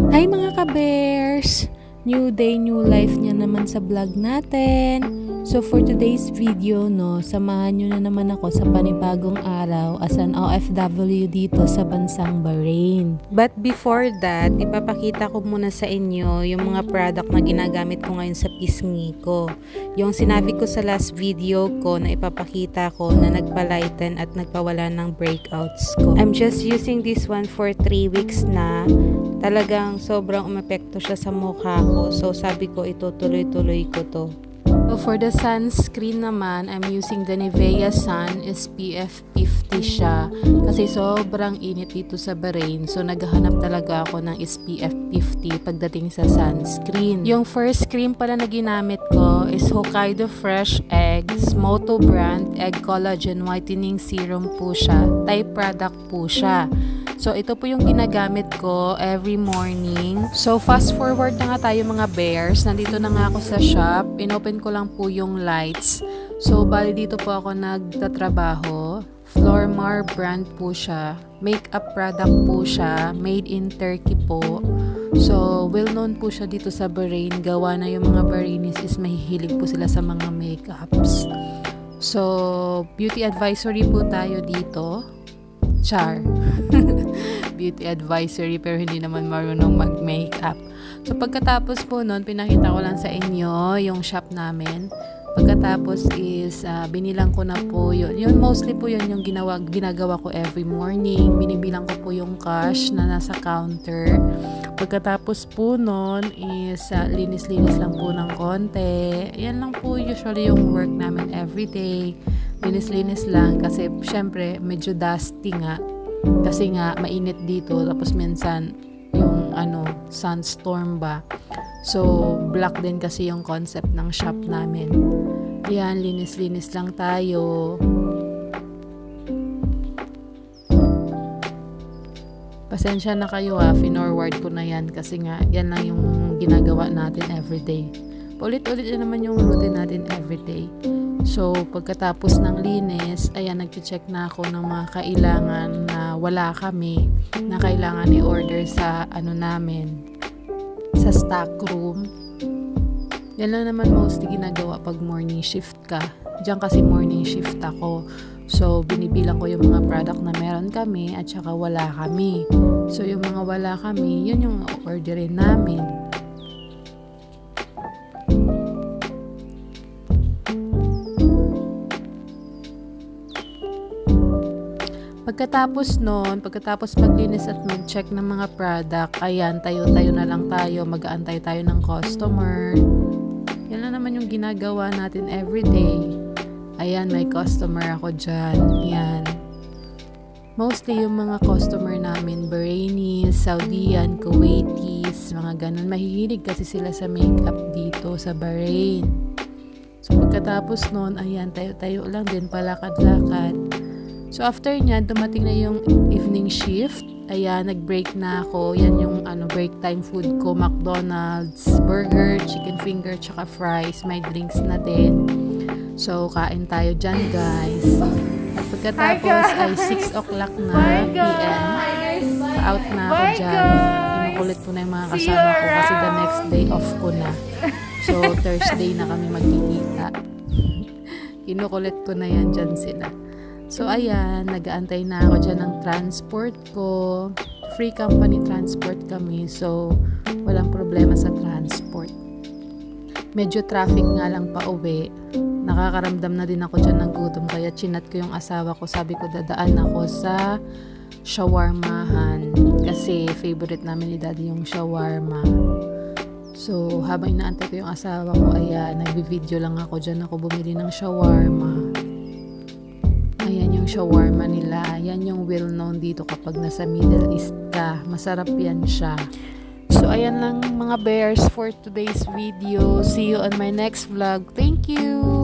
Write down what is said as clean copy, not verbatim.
Hi mga ka-bears! New day, new life niya naman sa vlog natin. So for today's video, samahan nyo na naman ako sa panibagong araw as an OFW dito sa bansang Bahrain. But before that, ipapakita ko muna sa inyo yung mga product na ginagamit ko ngayon sa pisngi ko. Yung sinabi ko sa last video ko na ipapakita ko na nagpa-lighten at nagpawala ng breakouts ko. I'm just using this one for 3 weeks na. Talagang sobrang umepekto siya sa mukha ko. So sabi ko ito tuloy-tuloy ko to. So for the sunscreen naman, I'm using the Nivea Sun SPF 50 siya. Kasi sobrang init dito sa Bahrain. So naghahanap talaga ako ng SPF 50 pagdating sa sunscreen. Yung first cream pala na ginamit ko is Hokkaido Fresh Eggs Moto Brand Egg Collagen Whitening Serum po siya. Thai product po siya. So, ito po yung ginagamit ko every morning. So, fast forward na nga tayo mga bears. Nandito na nga ako sa shop. Inopen ko lang po yung lights. So, bali dito po ako nagtatrabaho. Flormar brand po siya. Makeup product po siya. Made in Turkey po. So, well known po siya dito sa Bahrain. Gawa na yung mga Bahrainis is mahihilig po sila sa mga makeups. So, beauty advisory po tayo dito. Char. Beauty advisory pero hindi naman marunong mag-makeup. So pagkatapos po nun, pinakita ko lang sa inyo yung shop namin. Pagkatapos is binilang ko na po yun. Yun mostly po yun yung ginagawa ko every morning. Binibilang ko po yung cash na nasa counter. Pagkatapos po nun is linis-linis lang po ng konti. Yan lang po usually yung work namin everyday. Linis-linis lang kasi syempre medyo dusty nga. Kasi nga mainit dito tapos minsan yung sunstorm ba. So black din kasi yung concept ng shop namin. Yan, linis-linis lang tayo. Pasensya na kayo finorward ko na yan kasi nga yan lang yung ginagawa natin everyday. Ulit-ulit na naman yung routine natin everyday. So, pagkatapos ng linis, ayan, nag-check na ako ng mga kailangan na wala kami, na kailangan i-order sa namin, sa stock room. Yan lang naman mostly ginagawa pag morning shift ka. Diyan kasi morning shift ako. So, binibilang ko yung mga product na meron kami at saka wala kami. So, yung mga wala kami, yun yung orderin namin. Pagkatapos maglinis at mag-check ng mga product, ayan, tayo-tayo na lang tayo, mag-aantay tayo ng customer. Yan na naman yung ginagawa natin everyday. Ayan, may customer ako dyan. Yan. Mostly yung mga customer namin, Bahrainis, Saudian, Kuwaitis, mga ganun. Mahihilig kasi sila sa makeup dito sa Bahrain. So, pagkatapos nun, ayan, tayo-tayo lang din, palakad-lakad. So, after niyan, dumating na yung evening shift. Ayan, nag-break na ako. Yan yung break time food ko. McDonald's, burger, chicken finger, tsaka fries. May drinks na din. So, kain tayo dyan, guys. At pagkatapos ay 6 o'clock na PM. Out na ako dyan. Pinukulit ko na yung mga kasama ko kasi the next day off ko na. So, Thursday na kami magkikita. Kinukulit ko na yan dyan sila. So, ayan, nag-aantay na ako dyan ng transport ko. Free company transport kami. So, walang problema sa transport. Medyo traffic nga lang pa uwi. Nakakaramdam na din ako dyan ng gutom. Kaya chinat ko yung asawa ko. Sabi ko, dadaan ako sa shawarmahan. Kasi favorite namin ni Daddy yung shawarma. So, habang inaantay ko yung asawa ko, ayan, nagbi-video lang ako dyan. Ako bumili ng shawarma. Ayan yung shawarma nila. Yan yung well-known dito kapag nasa Middle East ka. Masarap yan siya. So, ayan lang mga bears for today's video. See you on my next vlog. Thank you!